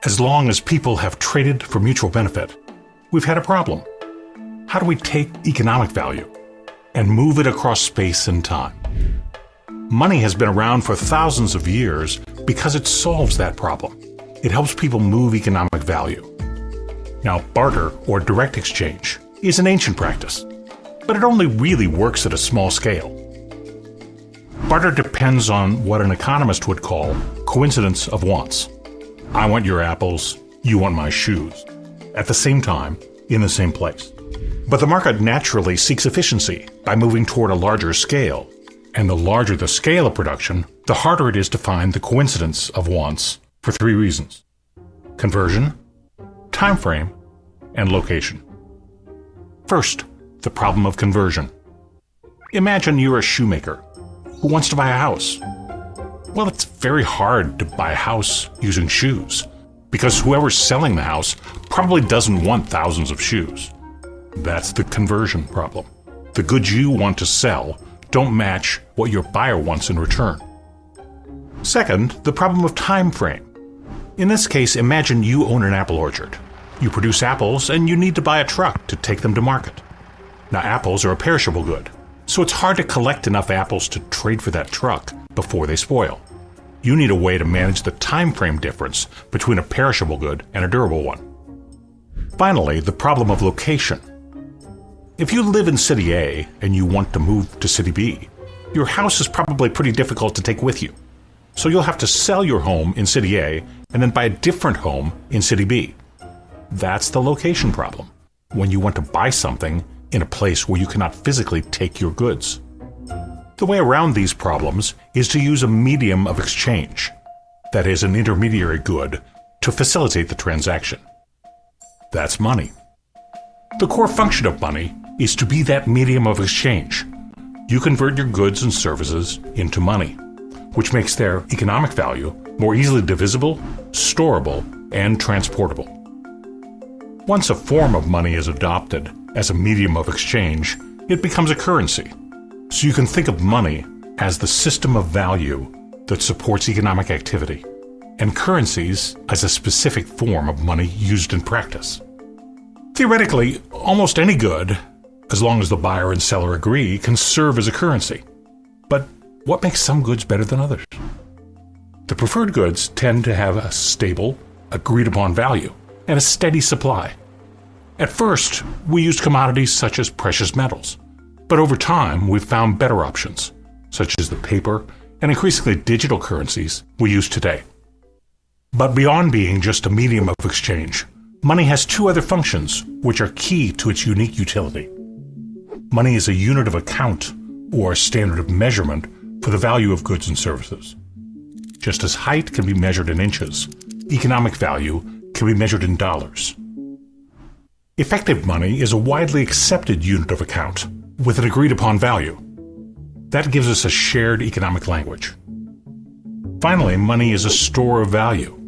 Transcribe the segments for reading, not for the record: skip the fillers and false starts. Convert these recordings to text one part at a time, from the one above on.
As long as people have traded for mutual benefit, we've had a problem. How do we take economic value and move it across space and time? Money has been around for thousands of years because it solves that problem. It helps people move economic value. Now, barter or direct exchange is an ancient practice, but it only really works at a small scale. Barter depends on what an economist would call coincidence of wants. I want your apples, you want my shoes, at the same time, in the same place. But the market naturally seeks efficiency by moving toward a larger scale. And the larger the scale of production, the harder it is to find the coincidence of wants for three reasons: conversion, time frame, and location. First, the problem of conversion. Imagine you're a shoemaker who wants to buy a house. Well, it's very hard to buy a house using shoes, because whoever's selling the house probably doesn't want thousands of shoes. That's the conversion problem. The goods you want to sell don't match what your buyer wants in return. Second, the problem of time frame. In this case, imagine you own an apple orchard. You produce apples and you need to buy a truck to take them to market. Now, apples are a perishable good, so it's hard to collect enough apples to trade for that truck before they spoil. You need a way to manage the time frame difference between a perishable good and a durable one. Finally, the problem of location. If you live in City A and you want to move to City B, your house is probably pretty difficult to take with you. So you'll have to sell your home in City A and then buy a different home in City B. That's the location problem, when you want to buy something in a place where you cannot physically take your goods. The way around these problems is to use a medium of exchange, that is, an intermediary good, to facilitate the transaction. That's money. The core function of money is to be that medium of exchange. You convert your goods and services into money, which makes their economic value more easily divisible, storable, and transportable. Once a form of money is adopted as a medium of exchange, it becomes a currency. So you can think of money as the system of value that supports economic activity, and currencies as a specific form of money used in practice. Theoretically, almost any good, as long as the buyer and seller agree, can serve as a currency. But what makes some goods better than others? The preferred goods tend to have a stable, agreed-upon value and a steady supply. At first, we used commodities such as precious metals. But over time, we've found better options, such as the paper and increasingly digital currencies we use today. But beyond being just a medium of exchange, money has two other functions which are key to its unique utility. Money is a unit of account, or a standard of measurement, for the value of goods and services. Just as height can be measured in inches, economic value can be measured in dollars. Effective money is a widely accepted unit of account, with an agreed-upon value. That gives us a shared economic language. Finally, money is a store of value.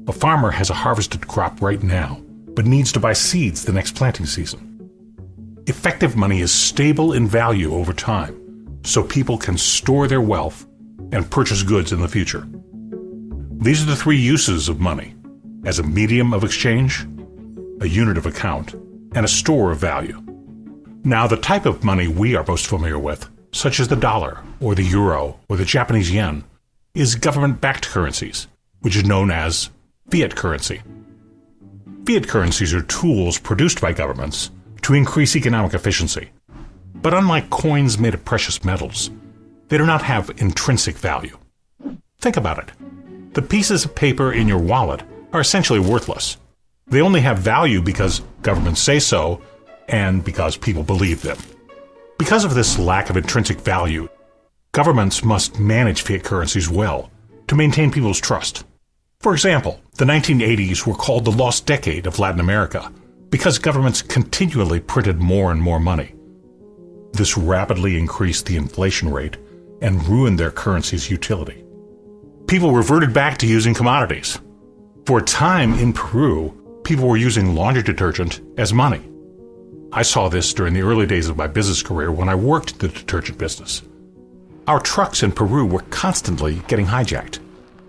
A farmer has a harvested crop right now, but needs to buy seeds the next planting season. Effective money is stable in value over time, so people can store their wealth and purchase goods in the future. These are the three uses of money: as a medium of exchange, a unit of account, and a store of value. Now, the type of money we are most familiar with, such as the dollar, or the euro, or the Japanese yen, is government-backed currencies, which is known as fiat currency. Fiat currencies are tools produced by governments to increase economic efficiency. But unlike coins made of precious metals, they do not have intrinsic value. Think about it. The pieces of paper in your wallet are essentially worthless. They only have value because governments say so, and because people believe them. Because of this lack of intrinsic value, governments must manage fiat currencies well to maintain people's trust. For example, the 1980s were called the lost decade of Latin America because governments continually printed more and more money. This rapidly increased the inflation rate and ruined their currency's utility. People reverted back to using commodities. For a time in Peru, people were using laundry detergent as money. I saw this during the early days of my business career when I worked in the detergent business. Our trucks in Peru were constantly getting hijacked.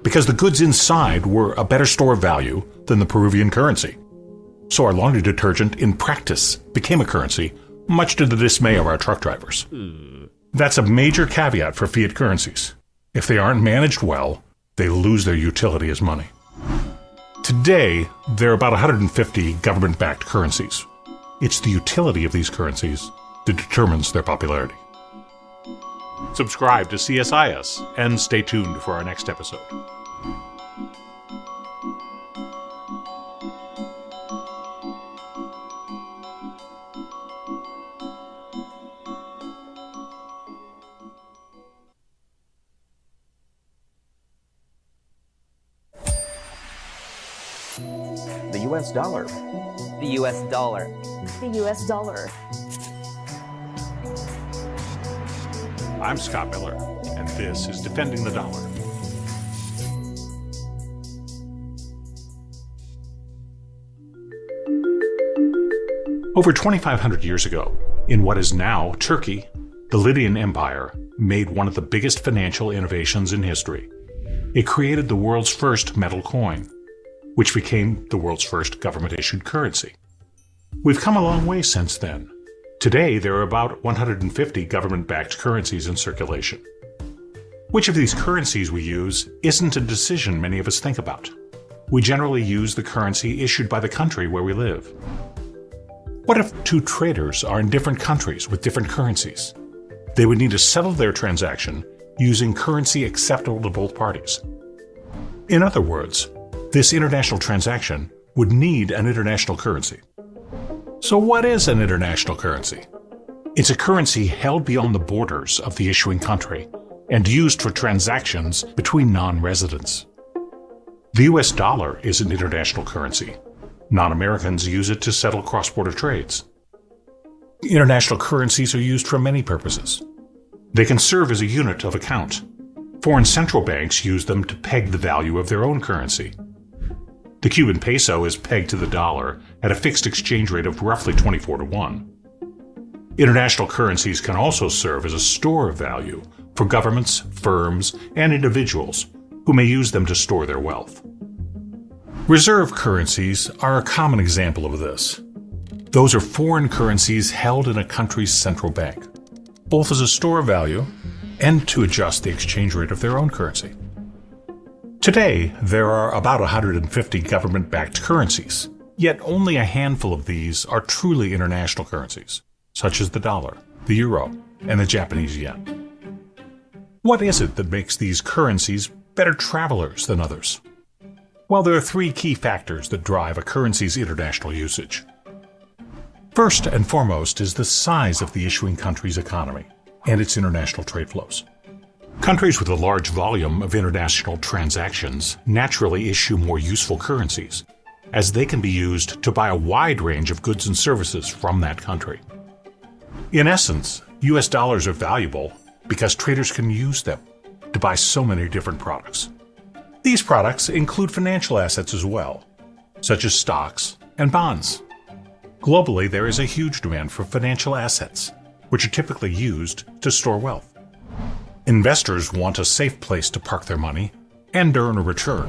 because the goods inside were a better store of value than the Peruvian currency. So our laundry detergent, in practice, became a currency, much to the dismay of our truck drivers. That's a major caveat for fiat currencies. If they aren't managed well, they lose their utility as money. Today, there are about 150 government-backed currencies. It's the utility of these currencies that determines their popularity. Subscribe to CSIS and stay tuned for our next episode. The U.S. dollar. The U.S. dollar. The U.S. dollar. I'm Scott Miller, and this is Defending the Dollar. Over 2,500 years ago, in what is now Turkey, the Lydian Empire made one of the biggest financial innovations in history. It created the world's first metal coin, which became the world's first government-issued currency. We've come a long way since then. Today, there are about 150 government-backed currencies in circulation. Which of these currencies we use isn't a decision many of us think about. We generally use the currency issued by the country where we live. What if two traders are in different countries with different currencies? They would need to settle their transaction using currency acceptable to both parties. In other words, this international transaction would need an international currency. So what is an international currency? It's a currency held beyond the borders of the issuing country and used for transactions between non-residents. The US dollar is an international currency. Non-Americans use it to settle cross-border trades. International currencies are used for many purposes. They can serve as a unit of account. Foreign central banks use them to peg the value of their own currency. The Cuban peso is pegged to the dollar at a fixed exchange rate of roughly 24-1. International currencies can also serve as a store of value for governments, firms, and individuals who may use them to store their wealth. Reserve currencies are a common example of this. Those are foreign currencies held in a country's central bank, both as a store of value and to adjust the exchange rate of their own currency. Today, there are about 150 government-backed currencies, yet only a handful of these are truly international currencies, such as the dollar, the euro, and the Japanese yen. What is it that makes these currencies better travelers than others? Well, there are three key factors that drive a currency's international usage. First and foremost is the size of the issuing country's economy and its international trade flows. Countries with a large volume of international transactions naturally issue more useful currencies, as they can be used to buy a wide range of goods and services from that country. In essence, US dollars are valuable because traders can use them to buy so many different products. These products include financial assets as well, such as stocks and bonds. Globally, there is a huge demand for financial assets, which are typically used to store wealth. Investors want a safe place to park their money and earn a return.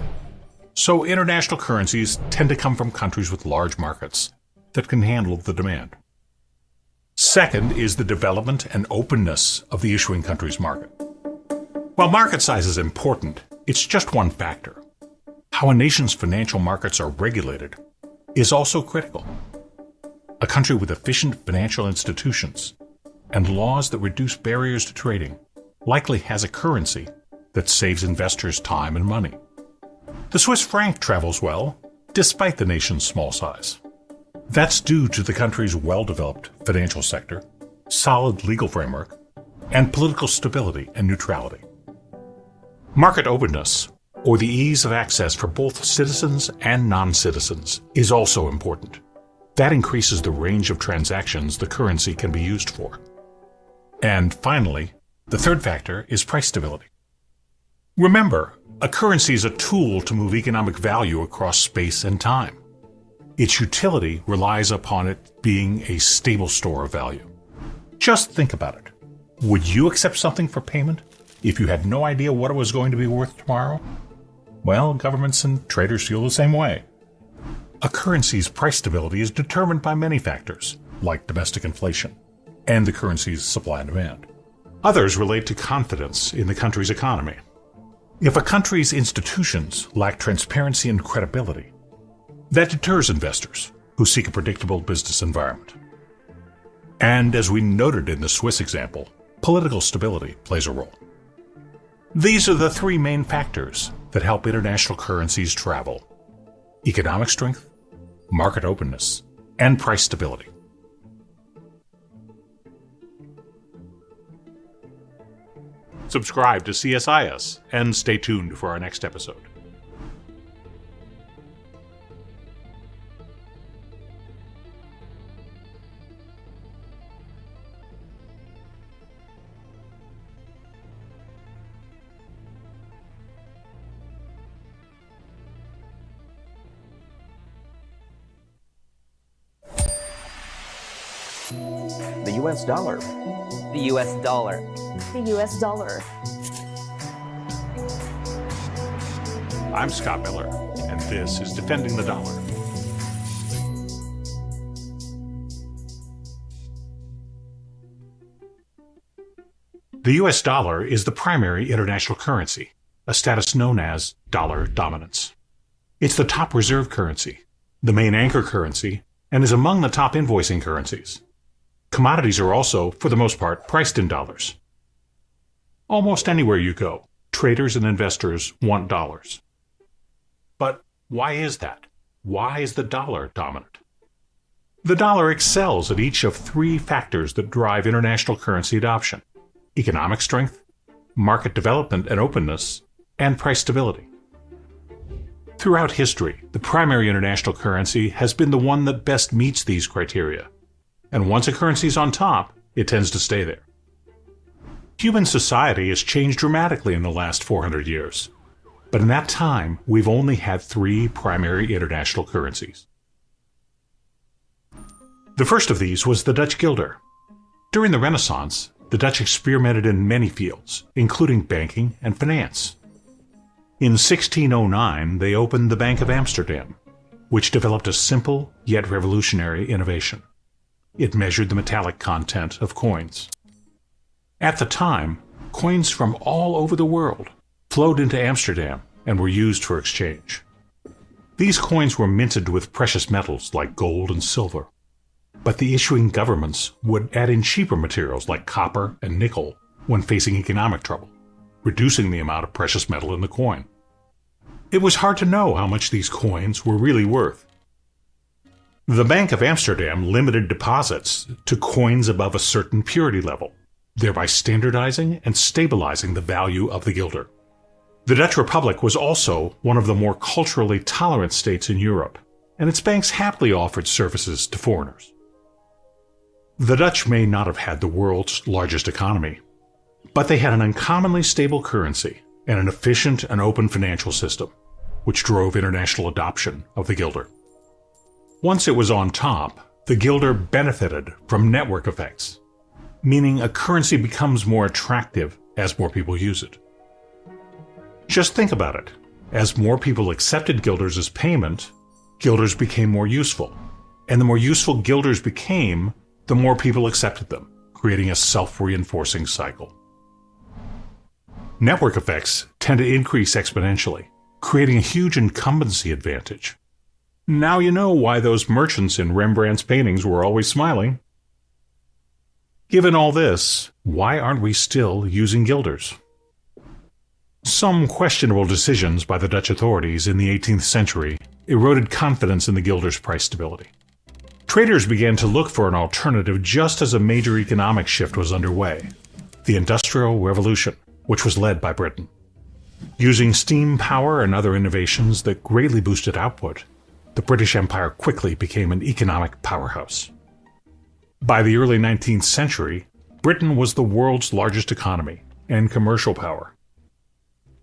So international currencies tend to come from countries with large markets that can handle the demand. Second is the development and openness of the issuing country's market. While market size is important, it's just one factor. How a nation's financial markets are regulated is also critical. A country with efficient financial institutions and laws that reduce barriers to trading likely has a currency that saves investors time and money. The Swiss franc travels well, despite the nation's small size. That's due to the country's well-developed financial sector, solid legal framework, and political stability and neutrality. Market openness, or the ease of access for both citizens and non-citizens, is also important. That increases the range of transactions the currency can be used for. And finally, the third factor is price stability. Remember, a currency is a tool to move economic value across space and time. Its utility relies upon it being a stable store of value. Just think about it. Would you accept something for payment if you had no idea what it was going to be worth tomorrow? Well, governments and traders feel the same way. A currency's price stability is determined by many factors, like domestic inflation and the currency's supply and demand. Others relate to confidence in the country's economy. If a country's institutions lack transparency and credibility, that deters investors who seek a predictable business environment. And as we noted in the Swiss example, political stability plays a role. These are the three main factors that help international currencies travel: economic strength, market openness, and price stability. Subscribe to CSIS and stay tuned for our next episode. The US dollar. The US dollar. The US dollar. I'm Scott Miller, and this is Defending the Dollar. The US dollar is the primary international currency, a status known as dollar dominance. It's the top reserve currency, the main anchor currency, and is among the top invoicing currencies. Commodities are also, for the most part, priced in dollars. Almost anywhere you go, traders and investors want dollars. But why is that? Why is the dollar dominant? The dollar excels at each of three factors that drive international currency adoption: economic strength, market development and openness, and price stability. Throughout history, the primary international currency has been the one that best meets these criteria. And once a currency is on top, it tends to stay there. Human society has changed dramatically in the last 400 years. But in that time, we've only had three primary international currencies. The first of these was the Dutch guilder. During the Renaissance, the Dutch experimented in many fields, including banking and finance. In 1609, they opened the Bank of Amsterdam, which developed a simple yet revolutionary innovation. It measured the metallic content of coins. At the time, coins from all over the world flowed into Amsterdam and were used for exchange. These coins were minted with precious metals like gold and silver, but the issuing governments would add in cheaper materials like copper and nickel when facing economic trouble, reducing the amount of precious metal in the coin. It was hard to know how much these coins were really worth. The Bank of Amsterdam limited deposits to coins above a certain purity level, thereby standardizing and stabilizing the value of the guilder. The Dutch Republic was also one of the more culturally tolerant states in Europe, and its banks happily offered services to foreigners. The Dutch may not have had the world's largest economy, but they had an uncommonly stable currency and an efficient and open financial system, which drove international adoption of the guilder. Once it was on top, the guilder benefited from network effects, meaning a currency becomes more attractive as more people use it. Just think about it. As more people accepted guilders as payment, guilders became more useful. And the more useful guilders became, the more people accepted them, creating a self-reinforcing cycle. Network effects tend to increase exponentially, creating a huge incumbency advantage. Now you know why those merchants in Rembrandt's paintings were always smiling. Given all this, why aren't we still using guilders? Some questionable decisions by the Dutch authorities in the 18th century eroded confidence in the guilder's price stability. Traders began to look for an alternative just as a major economic shift was underway, the Industrial Revolution, which was led by Britain. Using steam power and other innovations that greatly boosted output, the British Empire quickly became an economic powerhouse. By the early 19th century, Britain was the world's largest economy and commercial power.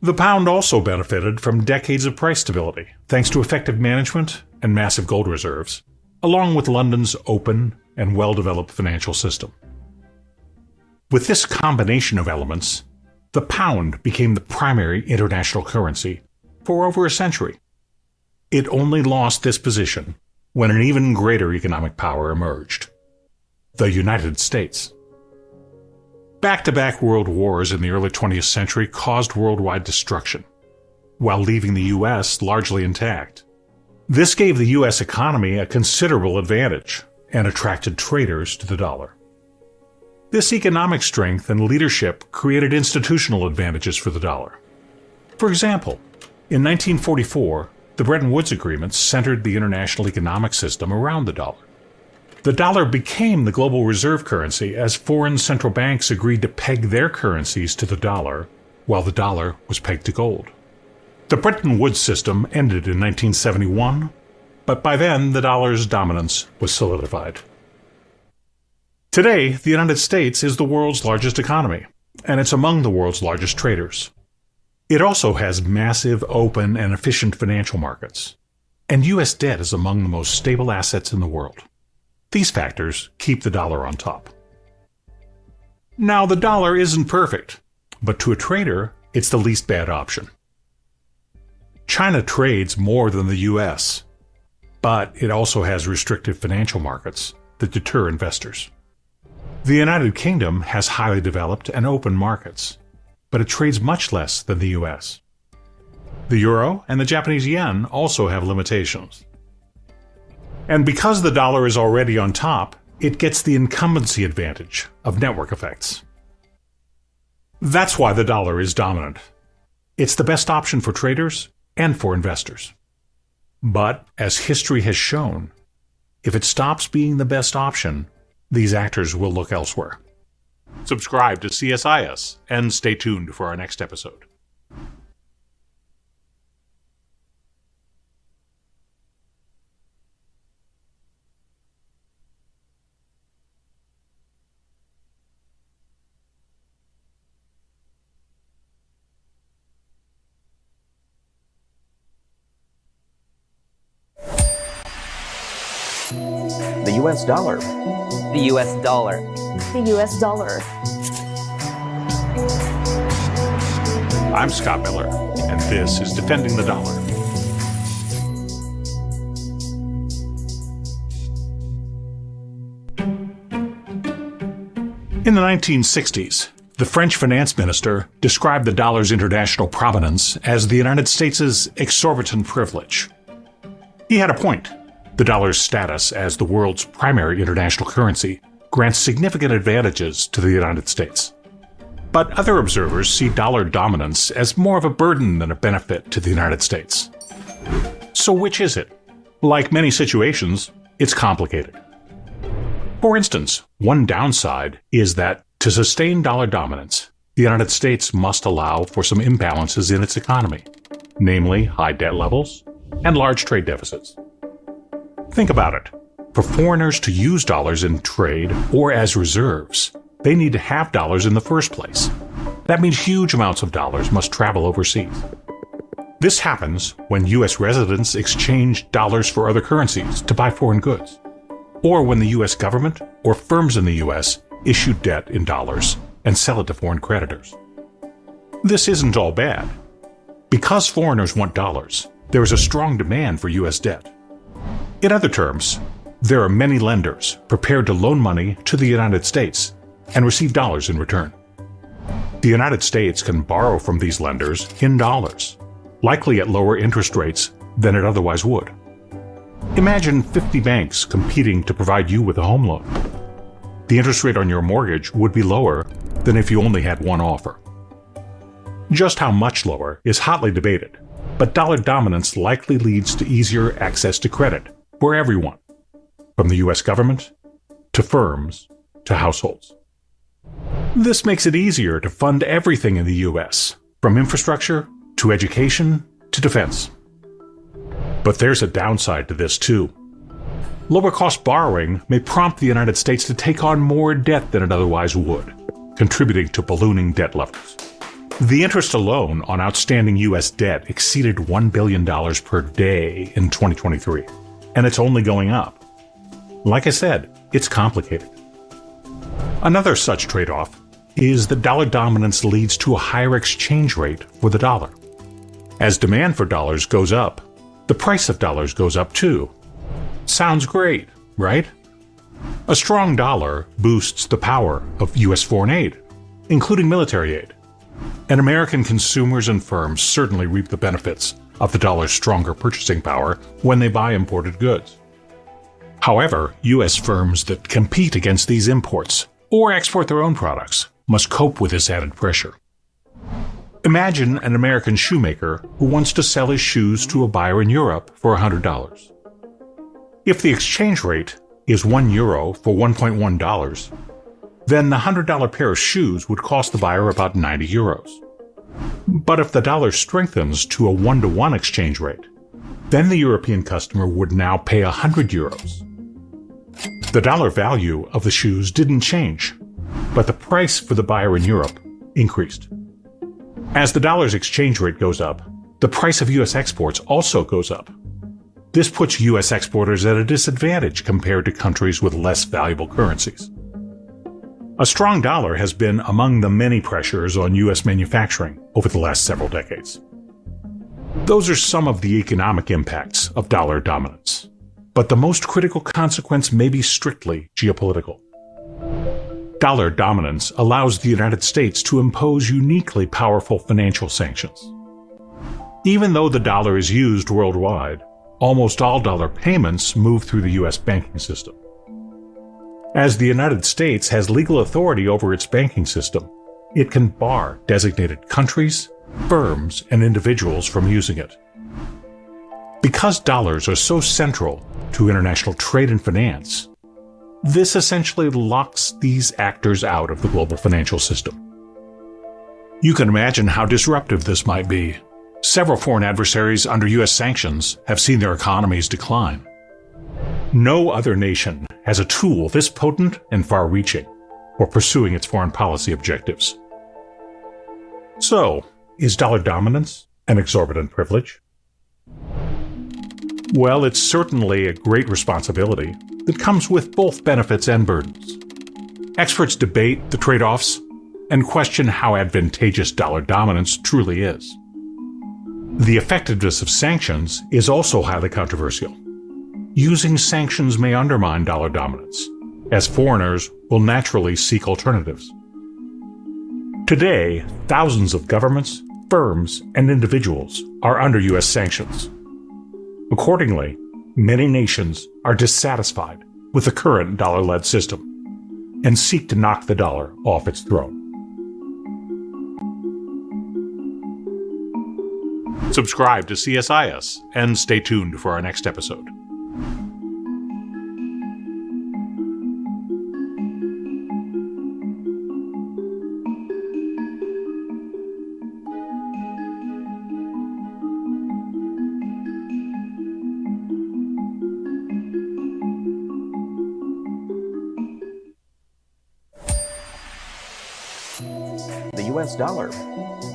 The pound also benefited from decades of price stability, thanks to effective management and massive gold reserves, along with London's open and well-developed financial system. With this combination of elements, the pound became the primary international currency for over a century. It only lost this position when an even greater economic power emerged: the United States. Back-to-back world wars in the early 20th century caused worldwide destruction, while leaving the U.S. largely intact. This gave the U.S. economy a considerable advantage and attracted traders to the dollar. This economic strength and leadership created institutional advantages for the dollar. For example, in 1944, the Bretton Woods Agreement centered the international economic system around the dollar. The dollar became the global reserve currency as foreign central banks agreed to peg their currencies to the dollar, while the dollar was pegged to gold. The Bretton Woods system ended in 1971, but by then the dollar's dominance was solidified. Today, the United States is the world's largest economy, and it's among the world's largest traders. It also has massive, open, and efficient financial markets, and U.S. debt is among the most stable assets in the world. These factors keep the dollar on top. Now, the dollar isn't perfect, but to a trader, it's the least bad option. China trades more than the U.S., but it also has restrictive financial markets that deter investors. The United Kingdom has highly developed and open markets, but it trades much less than the U.S. The euro and the Japanese yen also have limitations. And because the dollar is already on top, it gets the incumbency advantage of network effects. That's why the dollar is dominant. It's the best option for traders and for investors. But, as history has shown, if it stops being the best option, these actors will look elsewhere. Subscribe to CSIS and stay tuned for our next episode. The U.S. dollar. The US dollar. The U.S. dollar. I'm Scott Miller, and this is Defending the Dollar. In the 1960s, the French finance minister described the dollar's international prominence as the United States' exorbitant privilege. He had a point. The dollar's status as the world's primary international currency grants significant advantages to the United States. But other observers see dollar dominance as more of a burden than a benefit to the United States. So which is it? Like many situations, it's complicated. For instance, one downside is that to sustain dollar dominance, the United States must allow for some imbalances in its economy, namely high debt levels and large trade deficits. Think about it. For foreigners to use dollars in trade or as reserves, they need to have dollars in the first place. That means huge amounts of dollars must travel overseas. This happens when U.S. residents exchange dollars for other currencies to buy foreign goods, or when the U.S. government or firms in the U.S. issue debt in dollars and sell it to foreign creditors. This isn't all bad. Because foreigners want dollars, there is a strong demand for U.S. debt. In other terms, there are many lenders prepared to loan money to the United States and receive dollars in return. The United States can borrow from these lenders in dollars, likely at lower interest rates than it otherwise would. Imagine 50 banks competing to provide you with a home loan. The interest rate on your mortgage would be lower than if you only had one offer. Just how much lower is hotly debated, but dollar dominance likely leads to easier access to credit for everyone, from the U.S. government to firms to households. This makes it easier to fund everything in the U.S., from infrastructure to education to defense. But there's a downside to this too. Lower-cost borrowing may prompt the United States to take on more debt than it otherwise would, contributing to ballooning debt levels. The interest alone on outstanding U.S. debt exceeded $1 billion per day in 2023, and it's only going up. Like I said, it's complicated. Another such trade-off is that dollar dominance leads to a higher exchange rate for the dollar. As demand for dollars goes up, the price of dollars goes up too. Sounds great, right? A strong dollar boosts the power of U.S. foreign aid, including military aid. And American consumers and firms certainly reap the benefits of the dollar's stronger purchasing power when they buy imported goods. However, U.S. firms that compete against these imports or export their own products must cope with this added pressure. Imagine an American shoemaker who wants to sell his shoes to a buyer in Europe for $100. If the exchange rate is €1 for $1.1, then the $100 pair of shoes would cost the buyer about €90. But if the dollar strengthens to a 1-to-1 exchange rate, then the European customer would now pay €100. The dollar value of the shoes didn't change, but the price for the buyer in Europe increased. As the dollar's exchange rate goes up, the price of U.S. exports also goes up. This puts U.S. exporters at a disadvantage compared to countries with less valuable currencies. A strong dollar has been among the many pressures on U.S. manufacturing over the last several decades. Those are some of the economic impacts of dollar dominance. But the most critical consequence may be strictly geopolitical. Dollar dominance allows the United States to impose uniquely powerful financial sanctions. Even though the dollar is used worldwide, almost all dollar payments move through the U.S. banking system. As the United States has legal authority over its banking system, it can bar designated countries, firms, and individuals from using it. Because dollars are so central to international trade and finance, this essentially locks these actors out of the global financial system. You can imagine how disruptive this might be. Several foreign adversaries under U.S. sanctions have seen their economies decline. No other nation has a tool this potent and far-reaching for pursuing its foreign policy objectives. So, is dollar dominance an exorbitant privilege? Well, it's certainly a great responsibility that comes with both benefits and burdens. Experts debate the trade-offs and question how advantageous dollar dominance truly is. The effectiveness of sanctions is also highly controversial. Using sanctions may undermine dollar dominance, as foreigners will naturally seek alternatives. Today, thousands of governments, firms, and individuals are under U.S. sanctions. Accordingly, many nations are dissatisfied with the current dollar-led system and seek to knock the dollar off its throne. Subscribe to CSIS and stay tuned for our next episode. The U.S. dollar.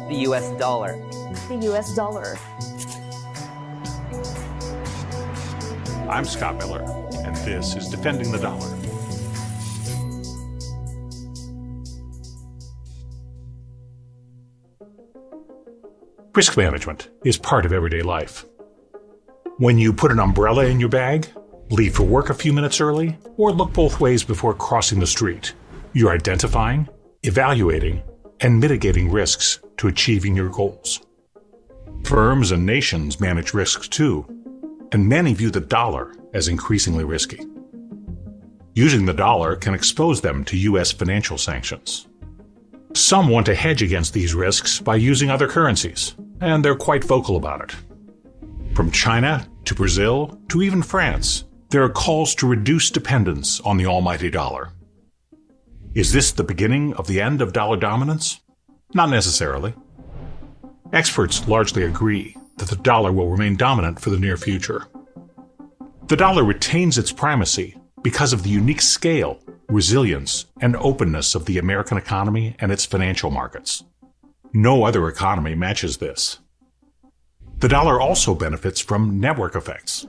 The US dollar. The US dollar. I'm Scott Miller, and this is Defending the Dollar. Risk management is part of everyday life. When you put an umbrella in your bag, leave for work a few minutes early, or look both ways before crossing the street, you're identifying, evaluating, and mitigating risks to achieving your goals. Firms and nations manage risks too, and many view the dollar as increasingly risky. Using the dollar can expose them to U.S. financial sanctions. Some want to hedge against these risks by using other currencies, and they're quite vocal about it. From China to Brazil to even France, there are calls to reduce dependence on the almighty dollar. Is this the beginning of the end of dollar dominance? Not necessarily. Experts largely agree that the dollar will remain dominant for the near future. The dollar retains its primacy because of the unique scale, resilience, and openness of the American economy and its financial markets. No other economy matches this. The dollar also benefits from network effects.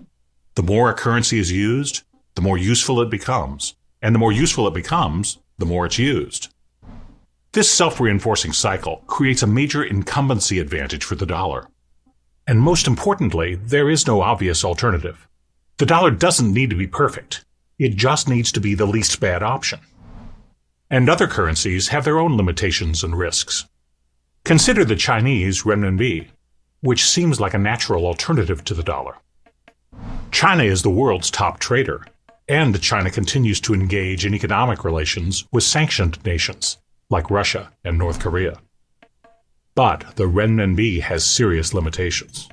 The more a currency is used, the more useful it becomes, and the more useful it becomes, the more it's used. This self-reinforcing cycle creates a major incumbency advantage for the dollar. And most importantly, there is no obvious alternative. The dollar doesn't need to be perfect. It just needs to be the least bad option. And other currencies have their own limitations and risks. Consider the Chinese renminbi, which seems like a natural alternative to the dollar. China is the world's top trader, and China continues to engage in economic relations with sanctioned nations like Russia and North Korea. But the renminbi has serious limitations.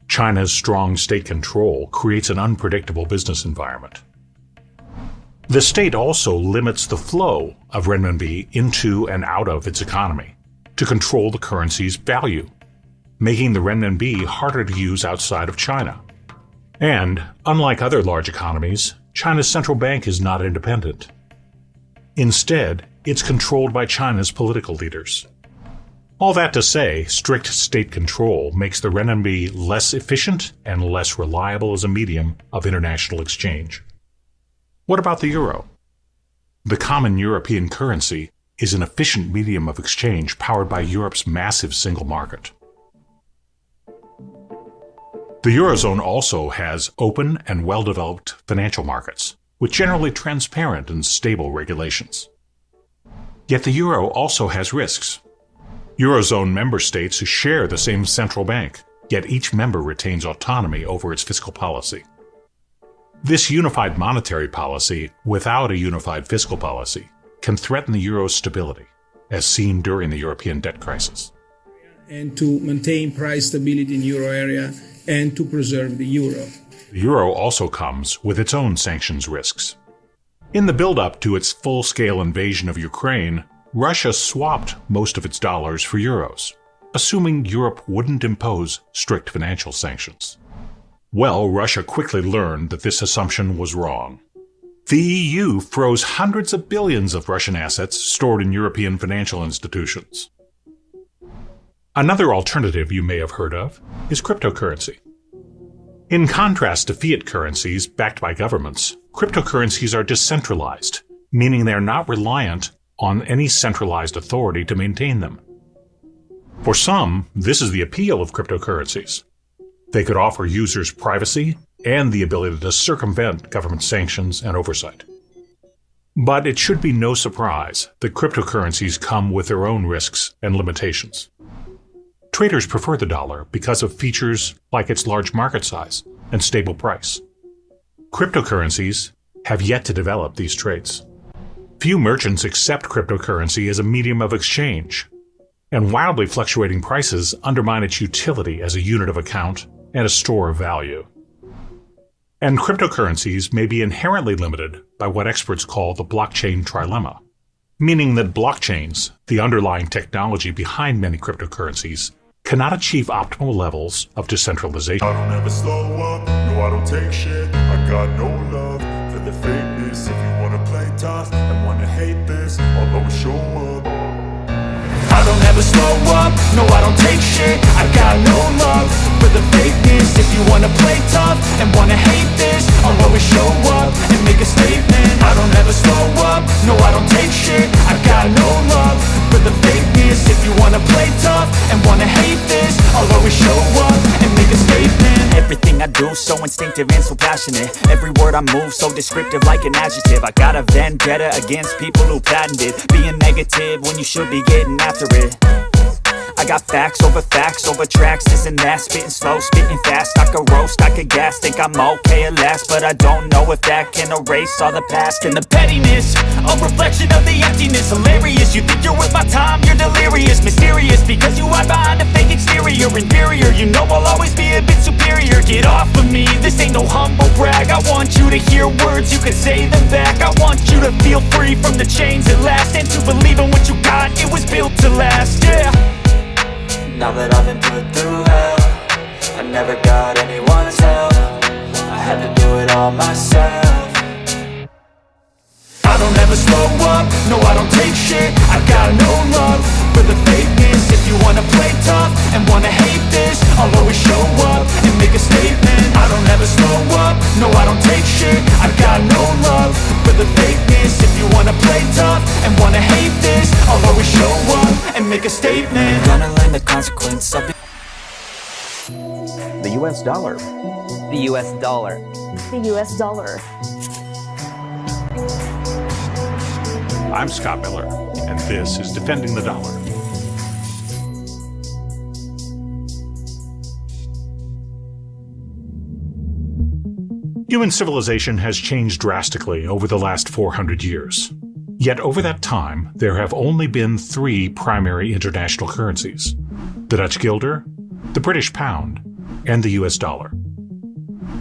China's strong state control creates an unpredictable business environment. The state also limits the flow of renminbi into and out of its economy to control the currency's value, making the renminbi harder to use outside of China. And, unlike other large economies, China's central bank is not independent. Instead, it's controlled by China's political leaders. All that to say, strict state control makes the renminbi less efficient and less reliable as a medium of international exchange. What about the euro? The common European currency is an efficient medium of exchange powered by Europe's massive single market. The Eurozone also has open and well-developed financial markets, with generally transparent and stable regulations. Yet the euro also has risks. Eurozone member states share the same central bank, yet each member retains autonomy over its fiscal policy. This unified monetary policy, without a unified fiscal policy, can threaten the euro's stability, as seen during the European debt crisis. And to maintain price stability in the euro area and to preserve the euro. The euro also comes with its own sanctions risks. In the build-up to its full-scale invasion of Ukraine, Russia swapped most of its dollars for euros, assuming Europe wouldn't impose strict financial sanctions. Well, Russia quickly learned that this assumption was wrong. The EU froze hundreds of billions of Russian assets stored in European financial institutions. Another alternative you may have heard of is cryptocurrency. In contrast to fiat currencies backed by governments, cryptocurrencies are decentralized, meaning they are not reliant on any centralized authority to maintain them. For some, this is the appeal of cryptocurrencies. They could offer users privacy and the ability to circumvent government sanctions and oversight. But it should be no surprise that cryptocurrencies come with their own risks and limitations. Traders prefer the dollar because of features like its large market size and stable price. Cryptocurrencies have yet to develop these traits. Few merchants accept cryptocurrency as a medium of exchange, and wildly fluctuating prices undermine its utility as a unit of account and a store of value. And cryptocurrencies may be inherently limited by what experts call the blockchain trilemma, meaning that blockchains, the underlying technology behind many cryptocurrencies, cannot achieve optimal levels of decentralization. I don't ever slow up, no I don't take shit. I got no love for the fakeness. If you wanna play tough and wanna hate this, I'll always show up. I don't ever slow up, no I don't take shit. I got no love for the fakeness. If you wanna play tough and wanna hate this, I'll always show up and make a statement. I don't ever slow up, no I don't take shit. I got no love for the fakeness. If you wanna play tough and wanna hate this, I'll always show up and make a statement. Everything I do so instinctive and so passionate. Every word I move so descriptive like an adjective. I got a vendetta against people who patented being negative when you should be getting after it. I got facts over tracks, this and that. Spitting slow, spitting fast. I could roast, I could gas. Think I'm okay at last, but I don't know if that can erase all the past. And the pettiness, a reflection of the emptiness. Hilarious, you think you're worth my time, you're delirious. Mysterious, because you hide behind a fake exterior. Inferior, you know I'll always be a bit superior. Get off of me, this ain't no humble brag. I want you to hear words, you can say them back. I want you to feel free from the chains at last, and to believe in what you got, it was built to last, yeah. Now that I've been put through hell, I never got anyone's help. I had to do it all myself. I don't ever slow up, no I don't take shit. I got no love for the fakeness. If you wanna play tough and wanna hate this, I'll always show up and make a statement. I don't ever slow up, no I don't take shit. I got no love for the fakeness. If you wanna play tough and wanna hate this, I'll always show up and make a statement. Gonna learn the consequence of it. The US dollar. The US dollar. The US dollar. I'm Scott Miller, and this is Defending the Dollar. Human civilization has changed drastically over the last 400 years. Yet over that time, there have only been three primary international currencies: the Dutch guilder, the British pound, and the US dollar.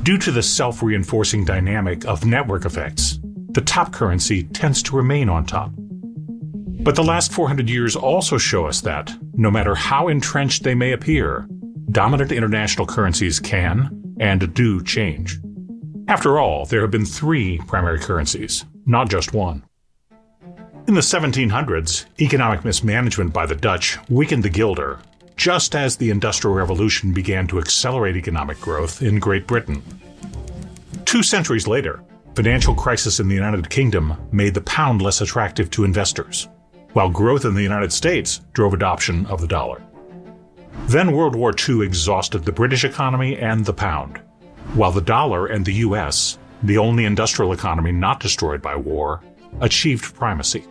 Due to the self-reinforcing dynamic of network effects, the top currency tends to remain on top. But the last 400 years also show us that, no matter how entrenched they may appear, dominant international currencies can and do change. After all, there have been three primary currencies, not just one. In the 1700s, economic mismanagement by the Dutch weakened the guilder, just as the Industrial Revolution began to accelerate economic growth in Great Britain. 2 centuries later, financial crisis in the United Kingdom made the pound less attractive to investors, while growth in the United States drove adoption of the dollar. Then World War II exhausted the British economy and the pound, while the dollar and the US, the only industrial economy not destroyed by war, achieved primacy.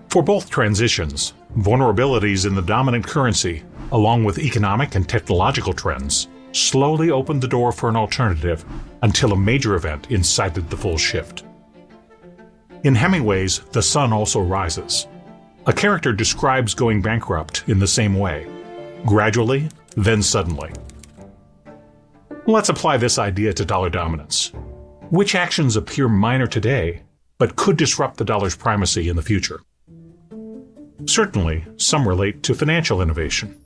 For both transitions, vulnerabilities in the dominant currency, along with economic and technological trends, slowly opened the door for an alternative until a major event incited the full shift. In Hemingway's The Sun Also Rises, a character describes going bankrupt in the same way: gradually, then suddenly. Let's apply this idea to dollar dominance. Which actions appear minor today, but could disrupt the dollar's primacy in the future? Certainly, some relate to financial innovation.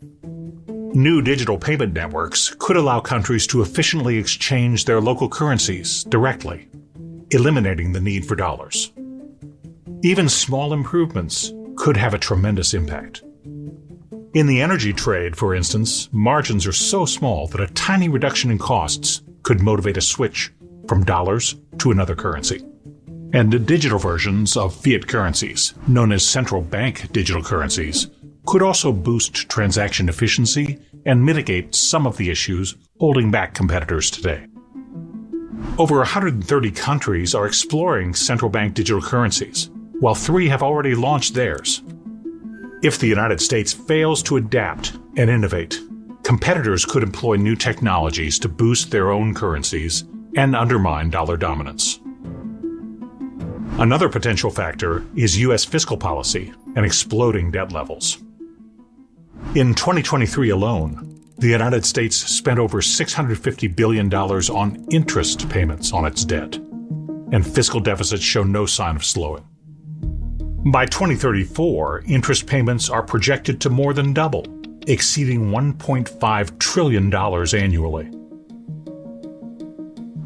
New digital payment networks could allow countries to efficiently exchange their local currencies directly, eliminating the need for dollars. Even small improvements could have a tremendous impact. In the energy trade, for instance, margins are so small that a tiny reduction in costs could motivate a switch from dollars to another currency. And digital versions of fiat currencies, known as central bank digital currencies, could also boost transaction efficiency and mitigate some of the issues holding back competitors today. Over 130 countries are exploring central bank digital currencies, while 3 have already launched theirs. If the United States fails to adapt and innovate, competitors could employ new technologies to boost their own currencies and undermine dollar dominance. Another potential factor is U.S. fiscal policy and exploding debt levels. In 2023 alone, the United States spent over $650 billion on interest payments on its debt, and fiscal deficits show no sign of slowing. By 2034, interest payments are projected to more than double, exceeding $1.5 trillion annually.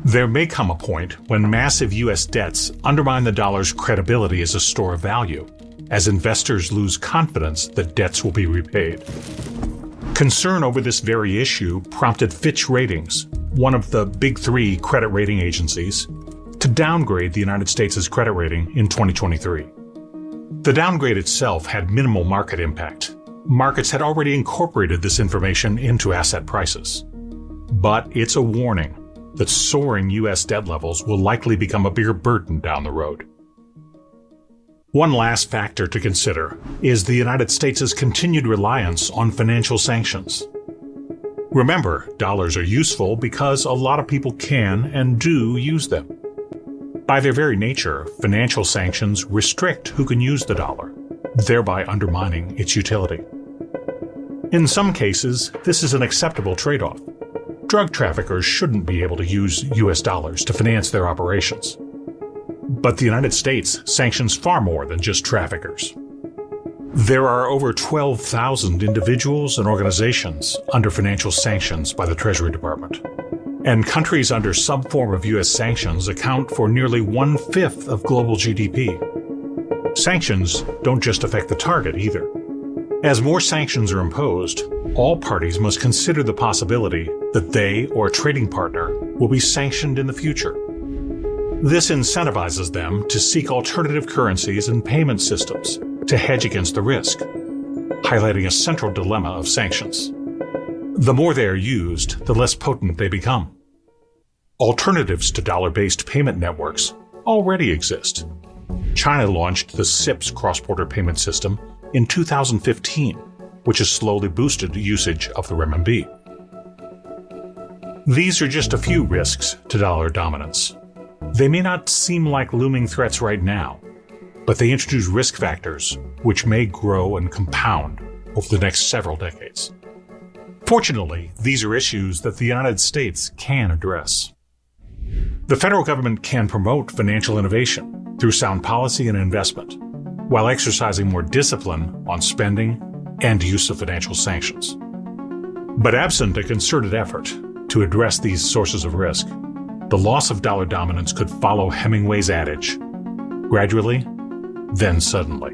There may come a point when massive U.S. debts undermine the dollar's credibility as a store of value, as investors lose confidence that debts will be repaid. Concern over this very issue prompted Fitch Ratings, one of the big 3 credit rating agencies, to downgrade the United States' credit rating in 2023. The downgrade itself had minimal market impact. Markets had already incorporated this information into asset prices. But it's a warning that soaring U.S. debt levels will likely become a bigger burden down the road. One last factor to consider is the United States' continued reliance on financial sanctions. Remember, dollars are useful because a lot of people can and do use them. By their very nature, financial sanctions restrict who can use the dollar, thereby undermining its utility. In some cases, this is an acceptable trade-off. Drug traffickers shouldn't be able to use U.S. dollars to finance their operations. But the United States sanctions far more than just traffickers. There are over 12,000 individuals and organizations under financial sanctions by the Treasury Department. And countries under some form of U.S. sanctions account for nearly 1/5 of global GDP. Sanctions don't just affect the target either. As more sanctions are imposed, all parties must consider the possibility that they or a trading partner will be sanctioned in the future. This incentivizes them to seek alternative currencies and payment systems to hedge against the risk, highlighting a central dilemma of sanctions. The more they are used, the less potent they become. Alternatives to dollar-based payment networks already exist. China launched the CIPS cross-border payment system in 2015, which has slowly boosted usage of the renminbi. These are just a few risks to dollar dominance. They may not seem like looming threats right now, but they introduce risk factors which may grow and compound over the next several decades. Fortunately, these are issues that the United States can address. The federal government can promote financial innovation through sound policy and investment, while exercising more discipline on spending and use of financial sanctions. But absent a concerted effort to address these sources of risk, the loss of dollar dominance could follow Hemingway's adage, gradually, then suddenly.